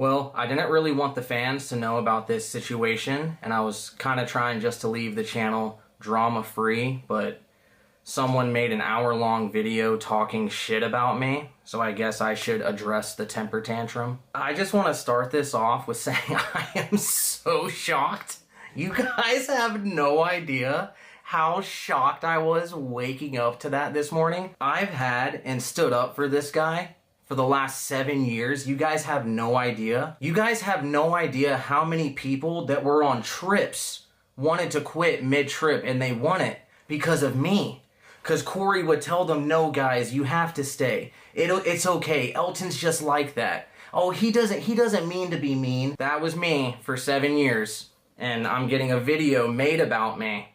Well, I didn't really want the fans to know about this situation, and I was kind of trying just to leave the channel drama-free, but someone made an hour-long video talking shit about me, so I guess I should address the temper tantrum. I just want to start this off with saying I am so shocked. You guys have no idea how shocked I was waking up to that this morning. I've had and stood up for this guy for the last 7 years. You guys have no idea. You guys have no idea how many people that were on trips wanted to quit mid-trip, and they won it because of me. Because Corey would tell them, no guys, you have to stay. It's okay, Elton's just like that. Oh, he doesn't mean to be mean. That was me for 7 years, and I'm getting a video made about me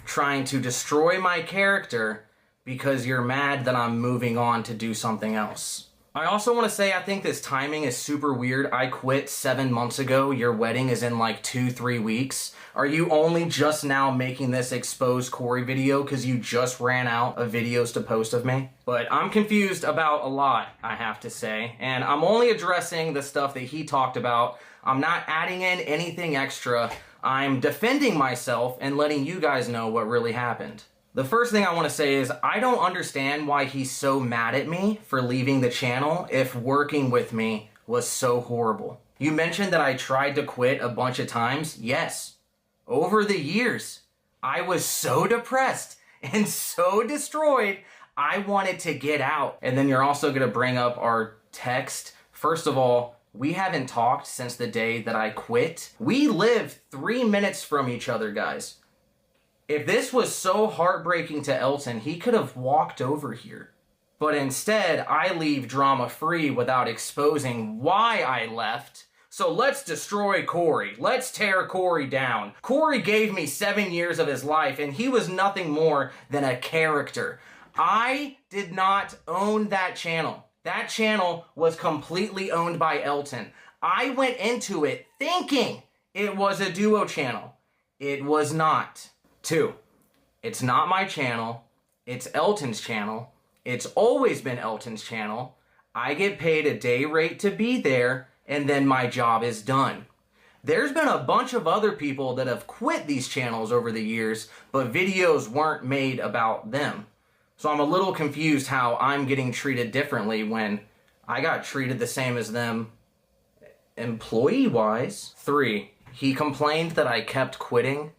trying to destroy my character because you're mad that I'm moving on to do something else. I also want to say I think this timing is super weird. I quit 7 months ago. Your wedding is in like 2-3 weeks. Are you only just now making this exposed Corey video because you just ran out of videos to post of me? But I'm confused about a lot, I have to say. And I'm only addressing the stuff that he talked about. I'm not adding in anything extra. I'm defending myself and letting you guys know what really happened. The first thing I want to say is I don't understand why he's so mad at me for leaving the channel if working with me was so horrible. You mentioned that I tried to quit a bunch of times. Yes. Over the years, I was so depressed and so destroyed, I wanted to get out. And then you're also going to bring up our text. First of all, we haven't talked since the day that I quit. We live 3 minutes from each other, guys. If this was so heartbreaking to Elton, he could have walked over here. But instead, I leave drama-free without exposing why I left. So let's destroy Corey. Let's tear Corey down. Corey gave me 7 years of his life, and he was nothing more than a character. I did not own that channel. That channel was completely owned by Elton. I went into it thinking it was a duo channel. It was not. 2, it's not my channel, it's Elton's channel, it's always been Elton's channel, I get paid a day rate to be there, and then my job is done. There's been a bunch of other people that have quit these channels over the years, but videos weren't made about them. So I'm a little confused how I'm getting treated differently when I got treated the same as them employee-wise. 3, he complained that I kept quitting.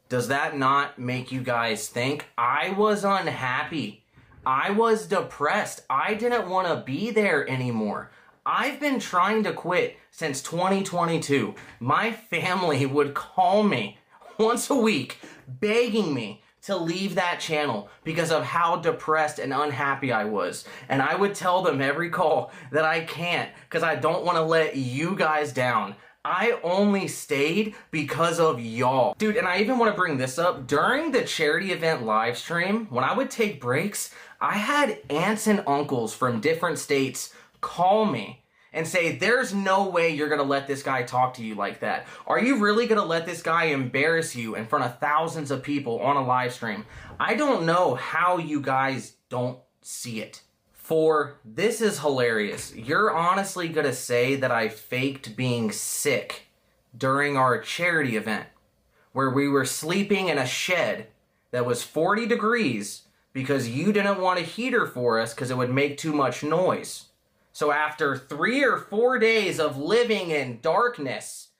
Does that not make you guys think? I was unhappy. I was depressed. I didn't want to be there anymore. I've been trying to quit since 2022. My family would call me once a week begging me to leave that channel because of how depressed and unhappy I was. And I would tell them every call that I can't because I don't want to let you guys down. I only stayed because of y'all. Dude, and I even want to bring this up. During the charity event live stream, when I would take breaks, I had aunts and uncles from different states call me and say, there's no way you're going to let this guy talk to you like that. Are you really going to let this guy embarrass you in front of thousands of people on a live stream? I don't know how you guys don't see it. 4, this is hilarious. You're honestly gonna say that I faked being sick during our charity event where we were sleeping in a shed that was 40 degrees because you didn't want a heater for us because it would make too much noise. So after 3 or 4 days of living in darkness,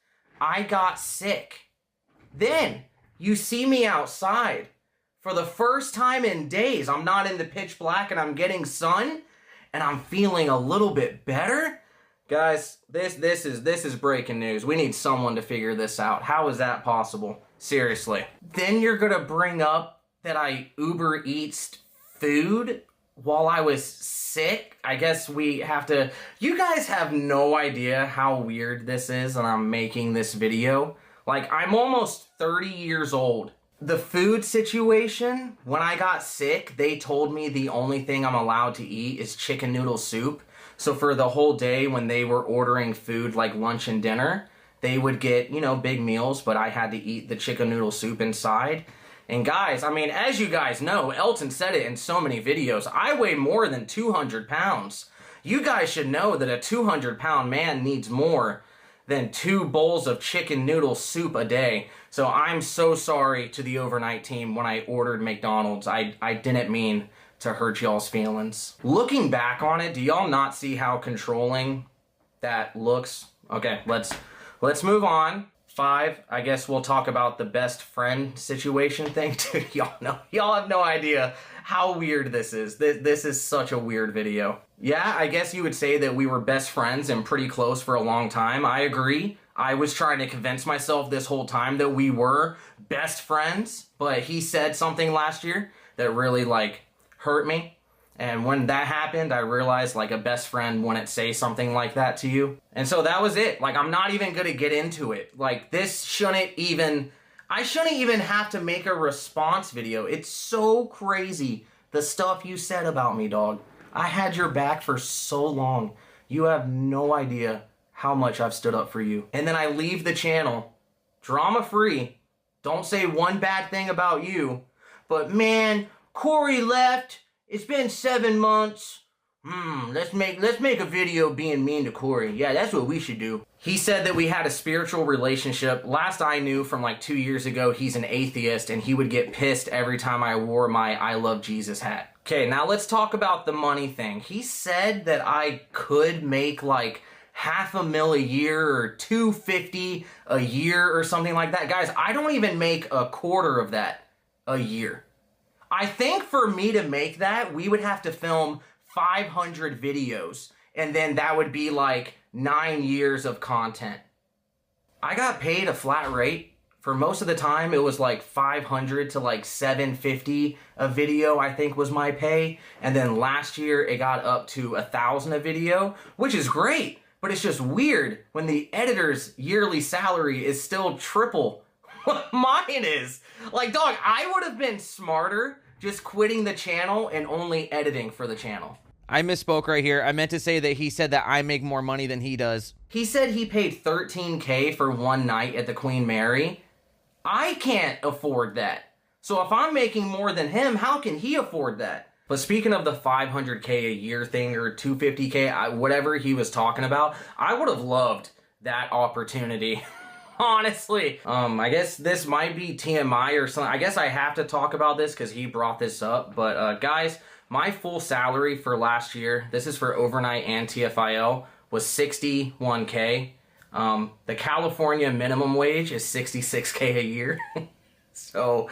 I got sick. Then you see me outside. For the first time in days, I'm not in the pitch black and I'm getting sun and I'm feeling a little bit better. Guys, this is breaking news. We need someone to figure this out. How is that possible? Seriously. Then you're gonna bring up that I Uber Eats food while I was sick. I guess we have to... You guys have no idea how weird this is and I'm making this video. Like, I'm almost 30 years old. The food situation, when I got sick, they told me the only thing I'm allowed to eat is chicken noodle soup. So for the whole day when they were ordering food like lunch and dinner, they would get, you know, big meals, but I had to eat the chicken noodle soup inside. And guys, I mean, as you guys know, Elton said it in so many videos, I weigh more than 200 pounds. You guys should know that a 200-pound man needs more than 2 bowls of chicken noodle soup a day. So I'm so sorry to the Overnight team when I ordered McDonald's. I didn't mean to hurt y'all's feelings. Looking back on it, do y'all not see how controlling that looks? Okay, let's move on. 5, I guess we'll talk about the best friend situation thing. Dude, y'all have no idea how weird this is. This is such a weird video. Yeah, I guess you would say that we were best friends and pretty close for a long time. I agree. I was trying to convince myself this whole time that we were best friends, but he said something last year that really, like, hurt me. And when that happened, I realized, like, a best friend wouldn't say something like that to you. And so that was it. Like, I'm not even gonna get into it. Like, this shouldn't even... I shouldn't even have to make a response video. It's so crazy, the stuff you said about me, dog. I had your back for so long. You have no idea how much I've stood up for you. And then I leave the channel, drama-free, don't say one bad thing about you, but man, Corey left. It's been 7 months. Let's make a video being mean to Corey. Yeah, that's what we should do. He said that we had a spiritual relationship. Last I knew, from like 2 years ago, he's an atheist and he would get pissed every time I wore my I Love Jesus hat. Okay, now let's talk about the money thing. He said that I could make like $500,000 a year or $250 a year or something like that. Guys, I don't even make a quarter of that a year. I think for me to make that, we would have to film 500 videos, and then that would be like 9 years of content. I got paid a flat rate. For most of the time, it was like 500 to like 750 a video, I think was my pay. And then last year, it got up to 1,000 a video, which is great. But it's just weird when the editor's yearly salary is still triple what mine is. Like, dog, I would have been smarter just quitting the channel and only editing for the channel. I misspoke right here. I meant to say that he said that I make more money than he does. He said he paid $13K for one night at the Queen Mary. I can't afford that. So if I'm making more than him, how can he afford that? But speaking of the 500K a year thing or 250K, whatever he was talking about, I would have loved that opportunity. Honestly. I guess this might be TMI or something. I guess I have to talk about this because he brought this up. But guys, my full salary for last year, this is for Overnight and TFIL, was $61K. The California minimum wage is $66K a year. So,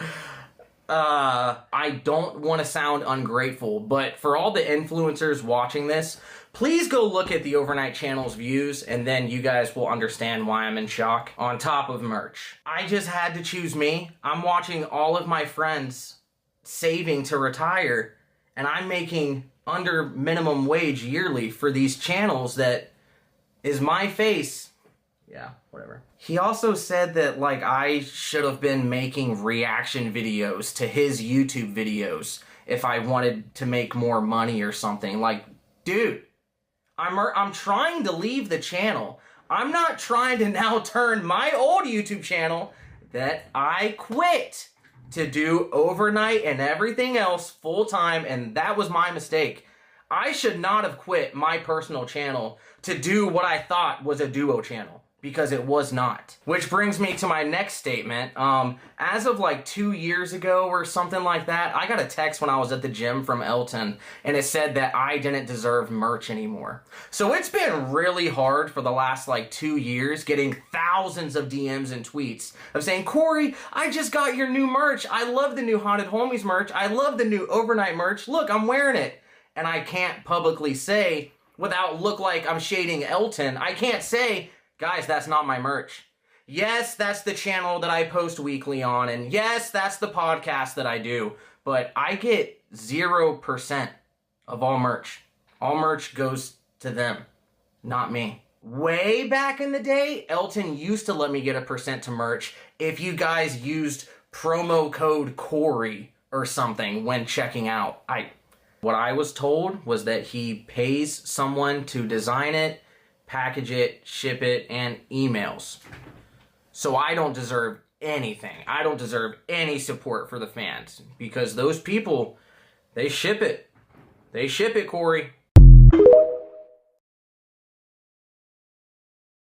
I don't want to sound ungrateful, but for all the influencers watching this, please go look at the Overnight channel's views, and then you guys will understand why I'm in shock. On top of merch, I just had to choose me. I'm watching all of my friends saving to retire, and I'm making under minimum wage yearly for these channels that is my face. Yeah, whatever. He also said that, like, I should have been making reaction videos to his YouTube videos if I wanted to make more money or something. Like, dude, I'm trying to leave the channel. I'm not trying to now turn my old YouTube channel that I quit to do Overnight and everything else full time, and that was my mistake. I should not have quit my personal channel to do what I thought was a duo channel, because it was not. Which brings me to my next statement. As of like 2 years ago or something like that, I got a text when I was at the gym from Elton, and it said that I didn't deserve merch anymore. So it's been really hard for the last like 2 years getting thousands of DMs and tweets of saying, Corey, I just got your new merch. I love the new Haunted Homies merch. I love the new Overnight merch. Look, I'm wearing it. And I can't publicly say, without look like I'm shading Elton, I can't say, guys, that's not my merch. Yes, that's the channel that I post weekly on, and yes, that's the podcast that I do, but I get 0% of all merch. All merch goes to them, not me. Way back in the day, Elton used to let me get a percent to merch if you guys used promo code Corey or something when checking out. What I was told was that he pays someone to design it, package it, ship it, and emails. So I don't deserve anything. I don't deserve any support for the fans, because those people, they ship it. They ship it, Corey.